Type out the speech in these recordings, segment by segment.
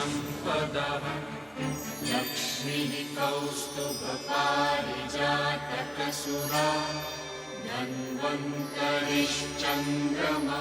धनसम्पदः लक्ष्मीः कौस्तुभपारिजातकसुरा धन्वन्तरिश्चन्द्रमा।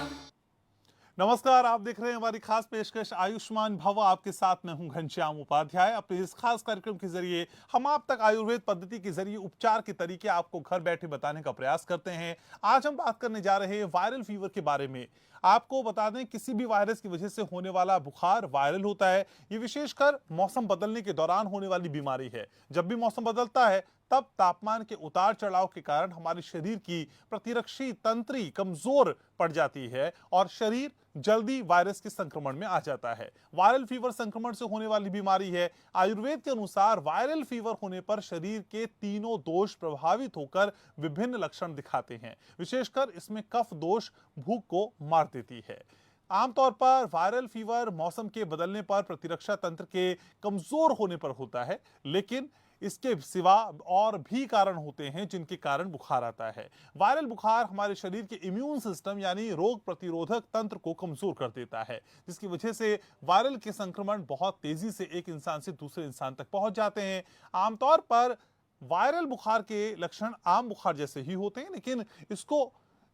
नमस्कार, आप देख रहे हैं हमारी खास पेशकश आयुष्मान भव। आपके साथ मैं हूं घनश्याम उपाध्याय। अपने इस खास कार्यक्रम के जरिए हम आप तक आयुर्वेद पद्धति के जरिए उपचार के तरीके आपको घर बैठे बताने का प्रयास करते हैं। आज हम बात करने जा रहे हैं वायरल फीवर के बारे में। आपको बता दें, किसी भी वायरस की वजह से होने वाला बुखार वायरल होता है। ये विशेषकर मौसम बदलने के दौरान होने वाली बीमारी है। जब भी मौसम बदलता है तब तापमान के उतार चढ़ाव के कारण हमारे शरीर की प्रतिरक्षी तंत्री कमजोर पड़ जाती है और शरीर जल्दी वायरस के संक्रमण में आ जाता है। वायरल फीवर संक्रमण से होने वाली बीमारी है। आयुर्वेद के अनुसार वायरल फीवर होने पर शरीर के तीनों दोष प्रभावित होकर विभिन्न लक्षण दिखाते हैं। विशेषकर इसमें कफ दोष भूख को मार देती है। आमतौर पर वायरल फीवर मौसम के बदलने पर प्रतिरक्षा तंत्र के कमजोर होने पर होता है, लेकिन इसके सिवा और भी कारण होते हैं जिनके कारण बुखार आता है। वायरल बुखार हमारे शरीर के इम्यून सिस्टम यानी रोग प्रतिरोधक तंत्र को कमजोर कर देता है, जिसकी वजह से वायरल के संक्रमण बहुत तेजी से एक इंसान से दूसरे इंसान तक पहुंच जाते हैं। आमतौर पर वायरल बुखार के लक्षण आम बुखार जैसे ही होते हैं, लेकिन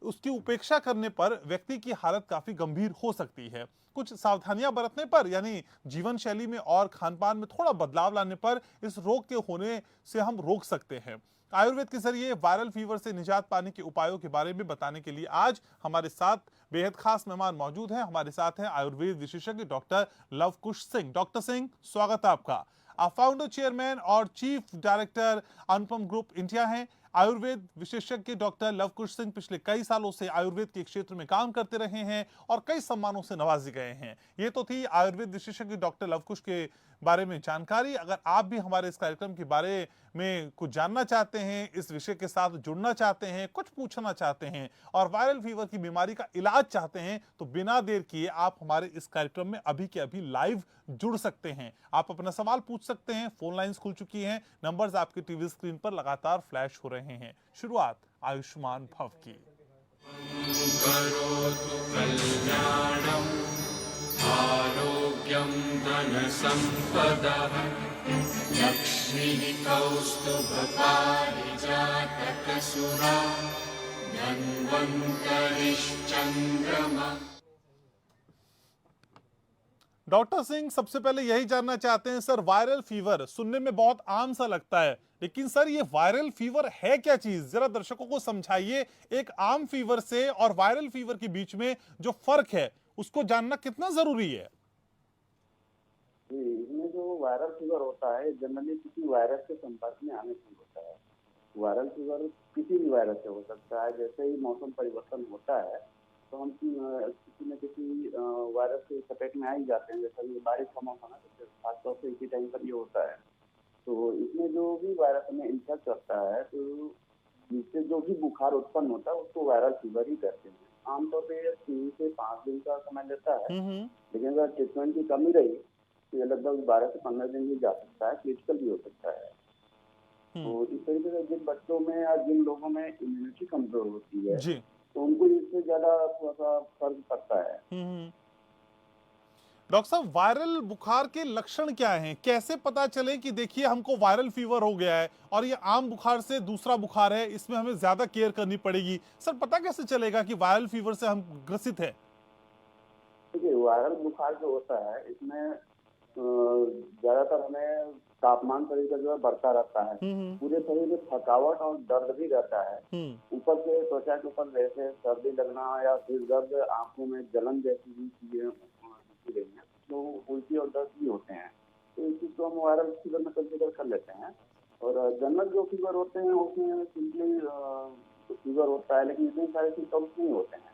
उसकी उपेक्षा करने पर व्यक्ति की हालत काफी गंभीर हो सकती है। कुछ सावधानियां बरतने पर यानी जीवन शैली में और खान पान में थोड़ा बदलाव लाने पर इस रोग के होने से हम रोक सकते हैं। आयुर्वेद के जरिए वायरल फीवर से निजात पाने के उपायों के बारे में बताने के लिए आज हमारे साथ बेहद खास मेहमान मौजूद हैं। हमारे साथ हैं आयुर्वेद विशेषज्ञ डॉक्टर लवकुश सिंह। डॉक्टर सिंह, स्वागत है आपका। आप फाउंडर, चेयरमैन और चीफ डायरेक्टर अनुपम ग्रुप इंडिया हैं। आयुर्वेद विशेषज्ञ डॉक्टर लवकुश सिंह पिछले कई सालों से आयुर्वेद के क्षेत्र में काम करते रहे हैं और कई सम्मानों से नवाजे गए हैं। ये तो थी आयुर्वेद विशेषज्ञ डॉक्टर लवकुश के बारे में जानकारी। अगर आप भी हमारे इस कार्यक्रम के बारे में कुछ जानना चाहते हैं, इस विषय के साथ जुड़ना चाहते हैं, कुछ पूछना चाहते हैं और वायरल फीवर की बीमारी का इलाज चाहते हैं, तो बिना देर किए आप हमारे इस कार्यक्रम में अभी के अभी लाइव जुड़ सकते हैं। आप अपना सवाल पूछ सकते हैं। फोन लाइंस खुल चुकी हैं, नंबर्स आपके टीवी स्क्रीन पर लगातार फ्लैश हो रहे हैं। शुरुआत आयुष्मान भव की। करोतु कल्याणं आरोग्यं धनसम्पदः लक्ष्मीः कौस्तुभपारिजातकसुरा धन्वन्तरिश्चन्द्रमा। डॉक्टर सिंह, सबसे पहले यही जानना चाहते हैं सर, वायरल फीवर सुनने में बहुत आम सा लगता है, लेकिन सर ये वायरल फीवर है क्या चीज? जरा दर्शकों को समझाइए। एक आम फीवर से और वायरल फीवर के बीच में जो फर्क है उसको जानना कितना जरूरी है? इसमें जो वायरल फीवर होता है जनरली किसी वायरस के संपर्क में आने से होता है। वायरल फीवर किसी भी वायरस से हो सकता है। जैसे ही मौसम परिवर्तन होता है तो हम किसी न किसी वायरस के चपेट में आ ही जाते हैं। जैसे ये बारिश का मौसम है तो खासतौर से इसी टाइम पर ये होता है। तो इसमें जो भी वायरस हमें इन्फेक्ट करता है तो जिससे जो भी बुखार उत्पन्न होता है उसको वायरल फीवर ही कहते हैं। आमतौर पर 3 से 5 दिन का समय लेता है, लेकिन अगर ट्रीटमेंट की कमी रही तो ये लगभग 12 से 15 दिन भी जा सकता है, क्रिटिकल भी हो सकता है। तो इस तरीके से जिन बच्चों में या जिन लोगों में इम्यूनिटी कमजोर होती है जी। तो उनको इससे ज्यादा थोड़ा सा फर्क पड़ता है। डॉक्टर साहब, वायरल बुखार के लक्षण क्या हैं? कैसे पता चले कि देखिए हमको वायरल फीवर हो गया है और ये आम बुखार से दूसरा बुखार है, इसमें हमें ज्यादा केयर करनी पड़ेगी? सर, पता कैसे चलेगा कि वायरल फीवर से हम ग्रसित है? देखिए, वायरल बुखार जो होता है इसमें ज्यादातर हमें तापमान शरीर का जो है बढ़ता रहता है। पूरे शरीर में थकावट और दर्द भी रहता है। ऊपर से त्वचा के ऊपर जैसे सर्दी लगना या सिर दर्द, आंखों में जलन जैसी भी चीजें दिखती रही हैं, तो उल्टी और दर्द भी होते हैं। तो इस चीज को हम वायरल फीवर में कंसिडर कर लेते हैं। और जनरल जो फीवर होते हैं उसमें सिंपली फीवर होता है, लेकिन इतने सारे सिम्टम्स नहीं होते हैं।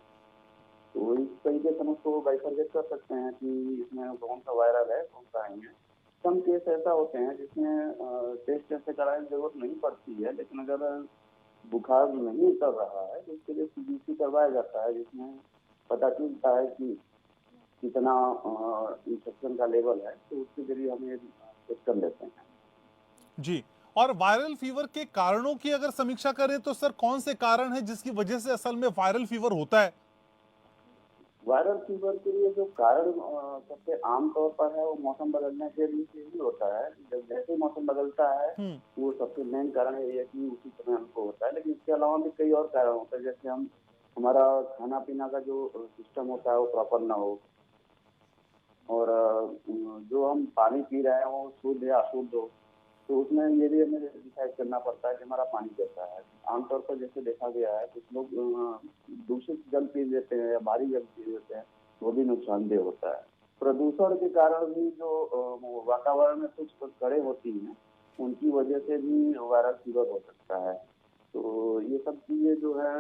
तो इस तरीके से हम उसको बाइफरकेट कर सकते हैं कि इसमें कौन सा वायरल है, कौन सा नहीं है। कम केस ऐसा होते हैं जिसमें टेस्ट ऐसे कराने की जरूरत नहीं पड़ती है, लेकिन अगर बुखार नहीं कर रहा है तो उसके लिए सीबीसी करवाया जाता है, जिसमें पता चलता है कि कितना इंफेक्शन का लेवल है, तो उसके जरिए हम ये चेक कर लेते हैं। जी। और वायरल फीवर के कारणों की अगर समीक्षा करें तो सर, कौन से कारण है जिसकी वजह से असल में वायरल फीवर होता है? वायरल फीवर के लिए जो कारण सबसे आम तौर पर है वो मौसम बदलने के लिए ही होता है। जब जैसे ही मौसम बदलता है वो सबसे मेन कारण यही है कि उसी समय हमको होता है, लेकिन इसके अलावा भी कई और कारण होते हैं। जैसे हमारा खाना पीना का जो सिस्टम होता है वो प्रॉपर ना हो, और जो हम पानी पी रहे हैं वो शुद्ध या अशुद्ध हो, तो उसमें ये भी हमें डिसाइड करना पड़ता है कि हमारा पानी कैसा है। आमतौर पर जैसे देखा गया है कुछ लोग दूषित जल पी लेते हैं या भारी जल पी लेते हैं, वो भी नुकसानदेह होता है। प्रदूषण के कारण भी जो वातावरण में कुछ कड़े होती हैं उनकी वजह से भी वायरल फीवर हो सकता है। तो ये सब चीजें जो है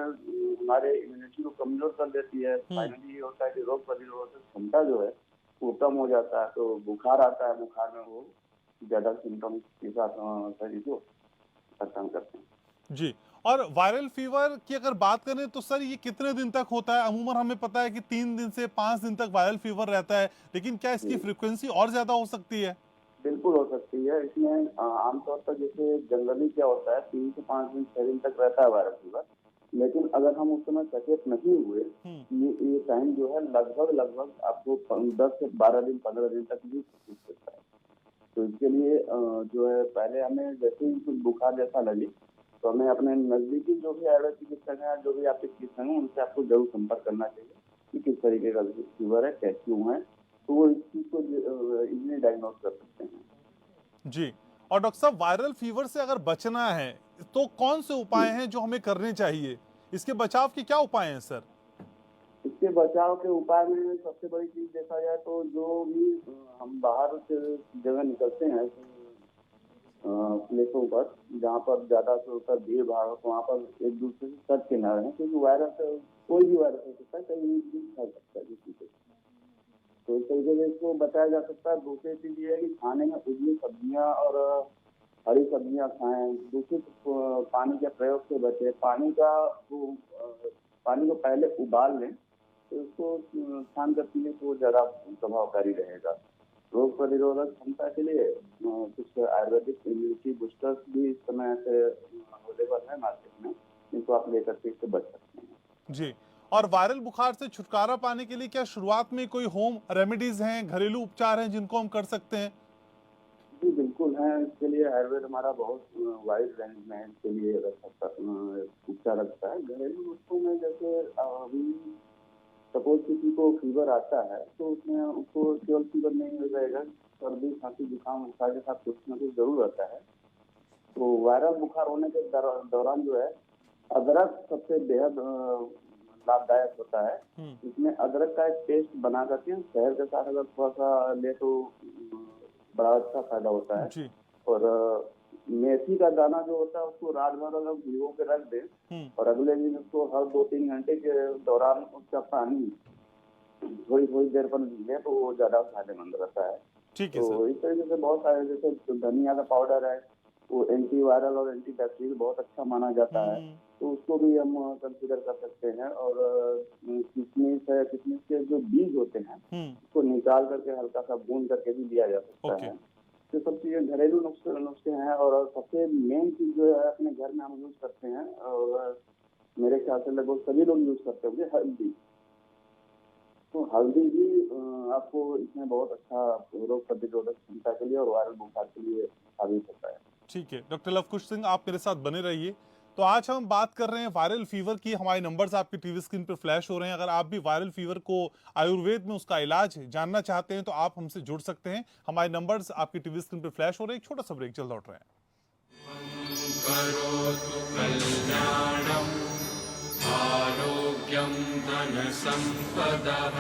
हमारे इम्यूनिटी को कमजोर कर देती है। फाइनली ये होता है कि रोग प्रतिरोधक क्षमता जो है वो कम हो जाता है, तो बुखार आता है। बुखार में वो ज्यादा सिम्टम्स के साथ शरीर को परेशान करते हैं। जी, और वायरल फीवर की अगर बात करें तो सर ये कितने दिन तक होता है? अमूमन हमें पता है कि 3 दिन से 5 दिन तक वायरल फीवर रहता है, लेकिन क्या इसकी फ्रीक्वेंसी और ज्यादा हो सकती है? बिल्कुल हो सकती है। इसमें आमतौर पर जैसे जनरली क्या होता है 3 से 5 दिन 6 दिन तक रहता है वायरल फीवर, लेकिन अगर हम उस समय सचेत नहीं हुए ये टाइम जो है लगभग आपको 10 से 12 दिन 15 दिन तक भी हो सकता है। तो इसके लिए जो है पहले हमें जैसे ही कुछ बुखार जैसा लगे तो हमें अपने नजदीकी जो भी आयुर्वेद चिकित्सक है, जो भी आपके चिकित्सक हैं, उनसे आपको जरूर संपर्क करना चाहिए कि किस तरीके का फीवर है, क्यों है, तो वो इस चीज को इजीली डायग्नोज कर सकते हैं। जी, और डॉक्टर साहब वायरल फीवर से अगर बचना है तो कौन से उपाय हैं जो हमें करने चाहिए? इसके बचाव के क्या उपाय हैं सर? इसके बचाव के उपाय में सबसे बड़ी चीज देखा जाए तो जो भी हम बाहर से जगह निकलते हैं प्लेसों पर जहाँ पर ज्यादा से होता भीड़ भाड़ हो, वहाँ पर एक दूसरे से सच के ना रहें, क्योंकि वायरस कोई भी वायरस हो सकता है, कहीं भी फैल सकता है किसी को। तो इस तरीके से इसको बचाया जा सकता है। दूसरी चीज ये है कि खाने में उबली सब्जियां और हरी सब्जियां खाएं। दूषित पानी के प्रयोग से बचे। पानी को पहले उबाल लें, तो इसको छान कर पीने तो ज्यादा प्रभावकारी रहेगा। रोग प्रतिरोधक क्षमता के लिए कुछ आयुर्वेदिक इम्यूनिटी बूस्टर्स भी इस समय से अवेलेबल है मार्केट में, जिनको आप लेकर के इससे बच सकते हैं। जी, और वायरल बुखार से छुटकारा पाने के लिए क्या शुरुआत में कोई होम रेमेडीज हैं, घरेलू उपचार हैं जिनको हम कर सकते हैं? जी बिल्कुल है। इसके लिए आयुर्वेद हमारा बहुत वाइड रेंज में इसके लिए उपचार रखता है। घरेलू नुस्खों में जैसे अभी सपोज किसी को फीवर आता है तो उसमें उसको केवल फीवर नहीं रहेगा, सर्दी खांसी जुकाम बुखार के साथ कुछ न कुछ जरूर रहता है। तो वायरल बुखार होने के दौरान जो है अदरक सबसे बेहद लाभदायक होता है। इसमें अदरक का एक पेस्ट बना करके शहद के साथ अगर थोड़ा सा ले तो बड़ा अच्छा फायदा होता है। और मेथी का दाना जो होता है उसको रात भर अगर भिगो के रख दें और अगले दिन उसको हर 2-3 घंटे के दौरान उसका पानी थोड़ी देर पर लें तो वो ज्यादा फायदेमंद रहता है। ठीक है तो सर। इस तरीके से बहुत सारे, जैसे धनिया का पाउडर है वो एंटी वायरल और एंटी बैक्टीरियल बहुत अच्छा माना जाता है, तो उसको भी हम कंसीडर कर सकते हैं। और किशमिश है, किशमिश के जो बीज होते हैं उसको निकाल करके हल्का सा भून करके भी दिया जा सकता है। ये सब चीजें घरेलू नुस्खे हैं। और सबसे मेन चीज जो है अपने घर में हम यूज करते हैं और मेरे ख्याल से लगभग सभी लोग यूज करते होंगे, हल्दी। तो हल्दी भी आपको इसमें बहुत अच्छा रोग प्रतिरोधक क्षमता के लिए और वायरल बुखार के लिए साबित होता है। ठीक है डॉक्टर लवकुश सिंह, आप मेरे साथ बने रहिए। तो आज हम बात कर रहे हैं वायरल फीवर की। हमारे नंबर्स आपकी टीवी स्क्रीन पर फ्लैश हो रहे हैं। अगर आप भी वायरल फीवर को आयुर्वेद में उसका इलाज जानना चाहते हैं तो आप हमसे जुड़ सकते हैं। हमारे नंबर्स आपकी टीवी स्क्रीन पर फ्लैश हो रहे हैं। एक छोटा सा ब्रेक, जल्द लौट रहे हैं। करोतु कल्याणम् आरोग्यं धनसम्पदः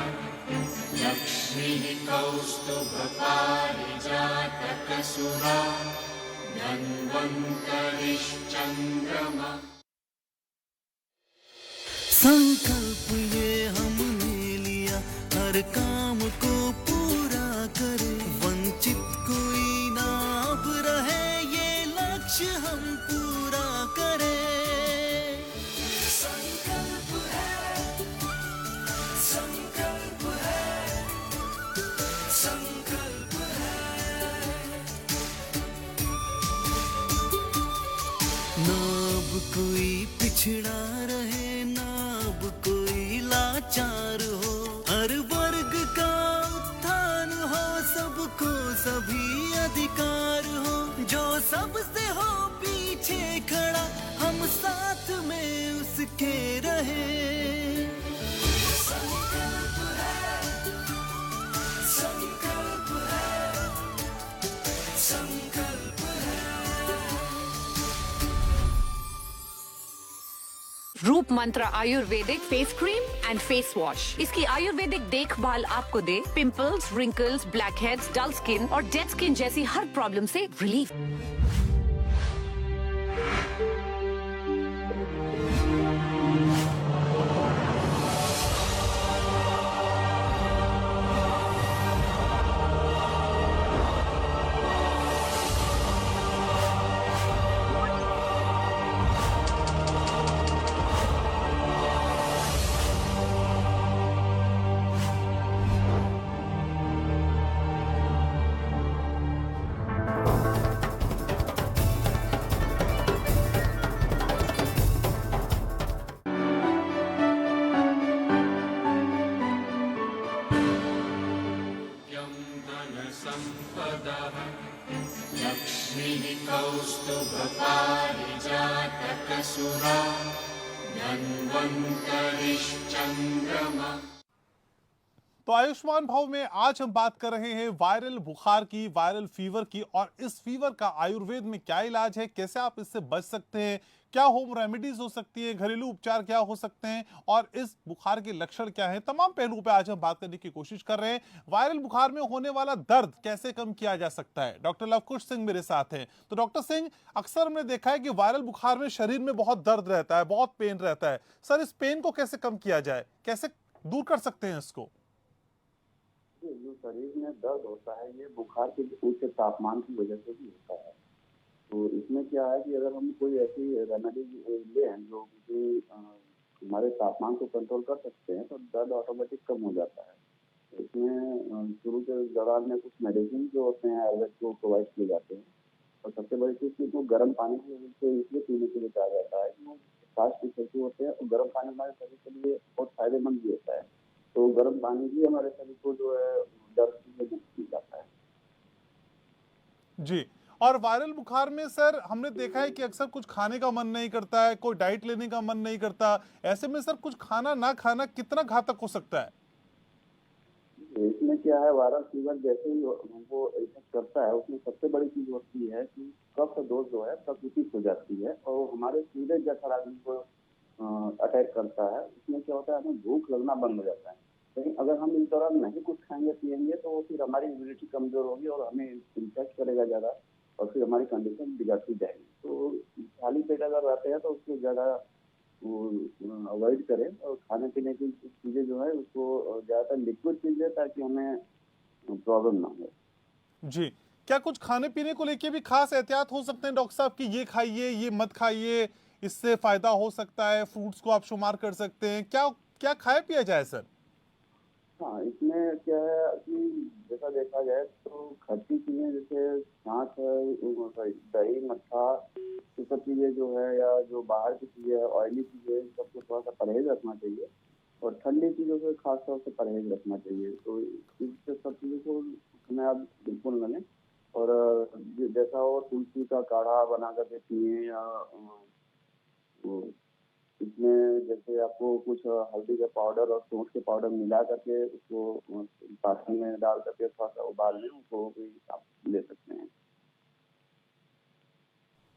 लक्ष्मीः कौस्तुभपारिजातकसुरा धन्वन्तरिश्चन्द्रमा। संकल्प ये हमने लिया हर काम को पूरा करे, वंचित कोई ना अब रहे, ये लक्ष्य हम पूरा करें। संकल्प है, संकल्प है, संकल्प है। ना अब कोई पिछड़ा रहे, ना अब कोई लाचार हो, हर सभी अधिकार हो, जो सबसे हो पीछे खड़ा, हम साथ में उसके रहे। संकल्प है, संकल्प है, संकल्प है। Roop Mantra ayurvedic face cream and face wash. इसकी आयुर्वेदिक देखभाल आपको दे pimples, wrinkles, blackheads, dull skin और डेड स्किन जैसी हर प्रॉब्लम से रिलीफ। यं धनसम्पदः लक्ष्मीः कौस्तुभपारिजातकसुरा धन्वन्तरिश्चन्द्रमा। तो आयुष्मान भव में आज हम बात कर रहे हैं वायरल बुखार की, वायरल फीवर की, और इस फीवर का आयुर्वेद में क्या इलाज है, कैसे आप इससे बच सकते हैं, क्या होम रेमेडीज हो सकती है, घरेलू उपचार क्या हो सकते हैं, और इस बुखार के लक्षण क्या हैं, तमाम पहलुओं पे आज हम बात करने की कोशिश कर रहे हैं। वायरल बुखार में होने वाला दर्द कैसे कम किया जा सकता है, डॉक्टर लवकुश सिंह मेरे साथ हैं। तो डॉक्टर सिंह, अक्सर हमने देखा है कि वायरल बुखार में शरीर में बहुत दर्द रहता है, बहुत पेन रहता है। सर, इस पेन को कैसे कम किया जाए, कैसे दूर कर सकते हैं इसको? जो शरीर में दर्द होता है ये बुखार के उच्च तापमान की वजह से भी होता है। तो इसमें क्या है कि अगर हम कोई ऐसी रेमेडी लें जो कि हमारे तापमान को कंट्रोल कर सकते हैं तो दर्द ऑटोमेटिक कम हो जाता है। इसमें शुरू के दौरान में कुछ मेडिसिन जो होते हैं आयुर्वेद को प्रोवाइड किए जाते हैं, और सबसे बड़ी चीज़ कि वो गर्म पानी से इसलिए पीने के लिए कहा जाता है कि वो फास्ट इफेक्टिव होते हैं, और गर्म पानी हमारे शरीर के लिए बहुत फायदेमंद भी होता है। तो गर्म पानी भी हमारे शरीर को जो है दर्द से मुक्त किया जाता है। जी, और वायरल बुखार में सर हमने देखा है कि अक्सर कुछ खाने का मन नहीं करता है, कोई डाइट लेने का मन नहीं करता। ऐसे में सर कुछ खाना ना खाना कितना घातक हो सकता है? इसमें क्या है, वायरल फीवर जैसे ही हमको इफेक्ट करता है उसमें सबसे बड़ी चीज होती है कि कफ दोष जो है प्रकृति हो जाती है, और हमारे सूरज जैसा आदमी को अटैक करता है। इसमें क्या होता है, हमें भूख लगना बंद हो जाता है। लेकिन अगर हम इस दौरान नहीं कुछ खाएंगे पिएंगे तो फिर हमारी इम्यूनिटी कमजोर होगी और हमें इन्फेक्ट करेगा ज़्यादा, और फिर हमारी कंडीशन बिगड़ती जाएगी। तो खाली पेट अगर रहते हैं तो उसको ज़्यादा अवॉइड करें, और खाने पीने की चीज़ें जो है उसको ज़्यादातर लिक्विड चीज़ें, ताकि हमें प्रॉब्लम ना हो। जी, क्या कुछ खाने पीने को लेके भी खास एहतियात हो सकते हैं डॉक्टर साहब कि ये खाइए, ये मत खाइए, इससे फायदा हो सकता है, फ्रूट्स को आप शुमार कर सकते हैं, क्या क्या खाया पिया जाए सर? हाँ, इसमें क्या है कि जैसा देखा जाए तो खट्टी चीजें जैसे छाछ है, दही, मट्ठा, ये सब चीजें जो है, या जो बाहर की चीजें है, ऑयली चीजें, सबको थोड़ा सा परहेज रखना चाहिए, और ठंडी चीजों से खास तौर से परहेज रखना चाहिए। तो इससे सब चीजों को हमें आप बिल्कुल न लें, और जैसा हो तुलसी का काढ़ा बना करके पिए, या इसमें जैसे आपको कुछ हल्दी का पाउडर और सौंठ के पाउडर मिला करके उसको पानी में डाल करके थोड़ा सा उबाल लें, उसको भी आप ले सकते हैं।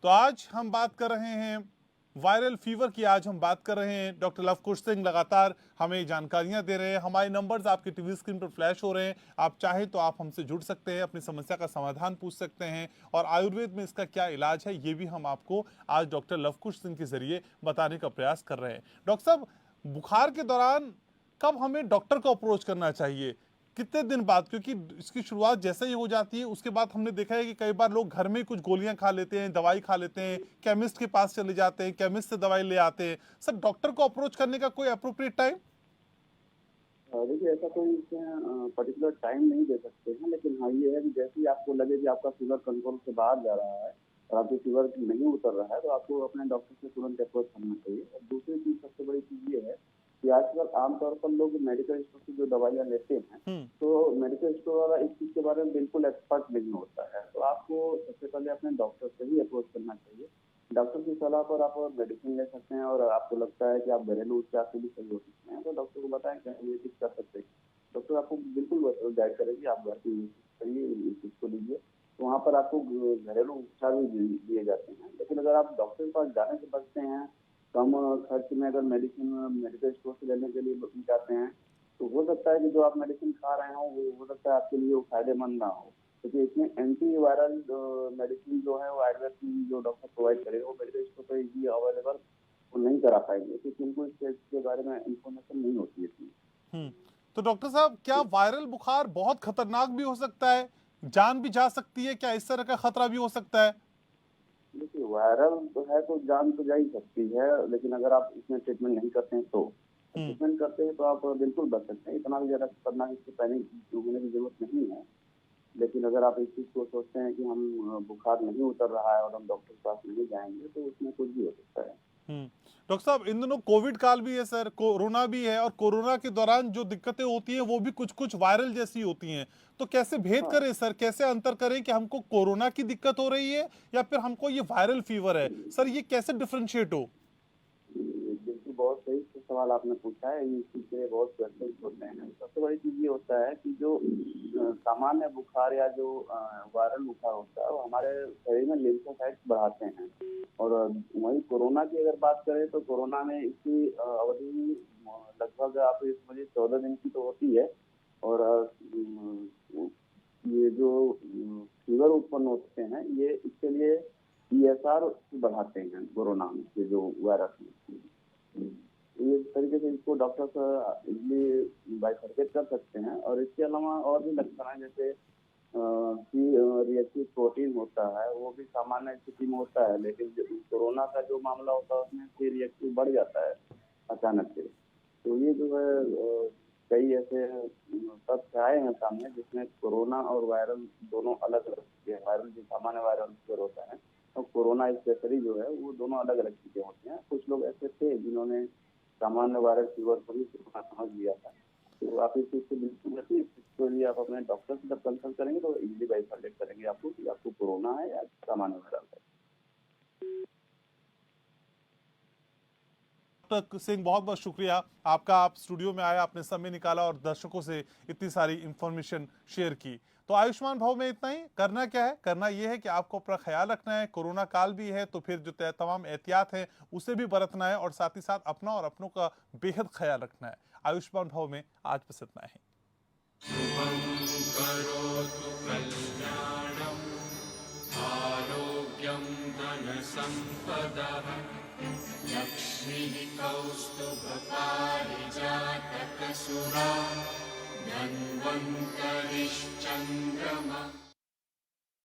तो आज हम बात कर रहे हैं वायरल फीवर की, आज हम बात कर रहे हैं। डॉक्टर लवकुश सिंह लगातार हमें जानकारियां दे रहे हैं। हमारे नंबर्स आपकी टीवी स्क्रीन पर फ्लैश हो रहे हैं, आप चाहें तो आप हमसे जुड़ सकते हैं, अपनी समस्या का समाधान पूछ सकते हैं, और आयुर्वेद में इसका क्या इलाज है ये भी हम आपको आज डॉक्टर लवकुश सिंह के जरिए बताने का प्रयास कर रहे हैं। डॉक्टर साहब, बुखार के दौरान कब हमें डॉक्टर को अप्रोच करना चाहिए, कितने दिन बाद? क्योंकि इसकी शुरुआत जैसे ही हो जाती है उसके बाद हमने देखा है कि कई बार लोग घर में कुछ गोलियां खा लेते हैं, दवाई खा लेते हैं, केमिस्ट के पास चले जाते हैं, केमिस्ट से दवाई ले आते हैं। सर, डॉक्टर को अप्रोच करने का कोई अप्रोप्रिएट टाइम? देखिए, ऐसा कोई पर्टिकुलर टाइम नहीं दे सकते हैं, लेकिन हाँ ये है कि जैसे ही आपको लगे कि आपका फीवर कंट्रोल से बाहर जा रहा है और आपको फीवर नहीं उतर रहा है, तो आपको अपने डॉक्टर से तुरंत अप्रोच करना चाहिए। और दूसरी चीज, सबसे बड़ी चीज ये है कि आजकल आमतौर पर लोग मेडिकल स्टोर से जो दवाइयाँ लेते हैं, तो मेडिकल स्टोर वाला इस चीज के बारे में बिल्कुल एक्सपर्ट नहीं होता है। तो आपको सबसे पहले अपने डॉक्टर से ही अप्रोच करना चाहिए। डॉक्टर की सलाह पर आप मेडिसिन ले सकते हैं, और आपको लगता है कि आप घरेलू उपचार से भी सही हो सकते हैं तो डॉक्टर को बताएं कि हम ये चीज कर सकते हैं। डॉक्टर आपको बिल्कुल गाइड करेगी, आप घर की करिए, इस चीज को लीजिए। तो वहाँ पर आपको घरेलू उपचार भी दिए जाते हैं। लेकिन अगर आप डॉक्टर के पास जाने से बचते हैं, कम खर्च में अगर मेडिसिन मेडिकल स्टोर से लेने के लिए जाते हैं, तो हो सकता है कि जो आप मेडिसिन खा रहे हो वो हो सकता है आपके लिए वो फायदेमंद ना हो, क्योंकि इसमें एंटी वायरल मेडिसिन जो है वो आयुर्वेद की जो डॉक्टर प्रोवाइड करेगा वो मेडिकल स्टोर पर इजी अवेलेबल वो नहीं करा पाएंगे, क्योंकि उनको इसके बारे में इंफॉर्मेशन नहीं होती है। तो डॉक्टर साहब, क्या वायरल बुखार बहुत खतरनाक भी हो सकता है, जान भी जा सकती है, क्या इस तरह का खतरा भी हो सकता है? देखिए, वायरल तो है तो जान तो जा ही सकती है, लेकिन अगर आप इसमें ट्रीटमेंट नहीं करते हैं तो ट्रीटमेंट करते हैं तो आप बिल्कुल बच सकते हैं। इतना भी ज्यादा खतरनाक इससे पैनिक होने की जरूरत नहीं है। लेकिन अगर आप इस चीज को सोचते हैं कि हम बुखार नहीं उतर रहा है और हम डॉक्टर के पास नहीं जाएंगे, तो उसमें कुछ भी हो सकता है। डॉक्टर साहब, इन दिनों कोविड काल भी है सर, कोरोना भी है, और कोरोना के दौरान जो दिक्कतें होती हैं वो भी कुछ कुछ वायरल जैसी होती हैं। तो कैसे भेद करें सर, कैसे अंतर करें कि हमको कोरोना की दिक्कत हो रही है या फिर हमको ये वायरल फीवर है? सर, ये कैसे डिफरेंशिएट हो? बिल्कुल, बहुत सही सवाल आपने पूछा है। ये चीज के लिए बहुत क्वेश्चन होते हैं। सबसे बड़ी चीज ये होता है कि जो सामान्य बुखार या जो वायरल बुखार होता है वो हमारे शरीर में लिम्फोसाइट्स बढ़ाते हैं, और वही कोरोना की अगर बात करें तो कोरोना में इसकी अवधि लगभग आप ये समझिए 14 दिन की तो होती है, और ये जो फीवर उत्पन्न होते हैं ये इसके लिए ESR बढ़ाते हैं कोरोना में, ये जो वायरस में। ये इस तरीके से इसको डॉक्टर इजली बाइफरकेट कर सकते हैं। और इसके अलावा और भी लक्षण हैं, जैसे रिएक्टिव प्रोटीन होता है, वो भी सामान्य स्थिति में होता है, लेकिन कोरोना का जो मामला होता है उसमें सी रिएक्टिव बढ़ जाता है अचानक से। तो ये जो है कई ऐसे तथ्य आए हैं सामने जिसमें कोरोना और वायरल दोनों अलग अलग चीजें, वायरल जो सामान्य वायरल फीवर होता है और कोरोना स्पेशली जो है वो दोनों अलग अलग चीजें होती हैं। कुछ लोग ऐसे थे जिन्होंने सामान्य वायरल फीवर को भी समझ लिया था। तो आप इस चीज से बिल्कुल बचिए। इसके लिए आप अपने डॉक्टर से जब कंसल्ट करेंगे तो इजीली बाइफरकेट करेंगे आपको कि आपको कोरोना है या सामान्य वायरल है। डॉक्टर सिंह, बहुत बहुत शुक्रिया आपका, आप स्टूडियो में आए, आपने समय निकाला और दर्शकों से इतनी सारी इंफॉर्मेशन शेयर की। तो आयुष्मान भव में इतना ही। करना क्या है? करना यह है कि आपको अपना ख्याल रखना है। कोरोना काल भी है तो फिर जो तमाम एहतियात है उसे भी बरतना है, और साथ ही साथ अपना और अपनों का बेहद ख्याल रखना है। आयुष्मान भव में आज बस इतना ही। करोतु कल्याणम् आरोग्यं धनसम्पदः लक्ष्मीः कौस्तुभपारिजातकसुरा धन्वन्तरिश्चन्द्रमा।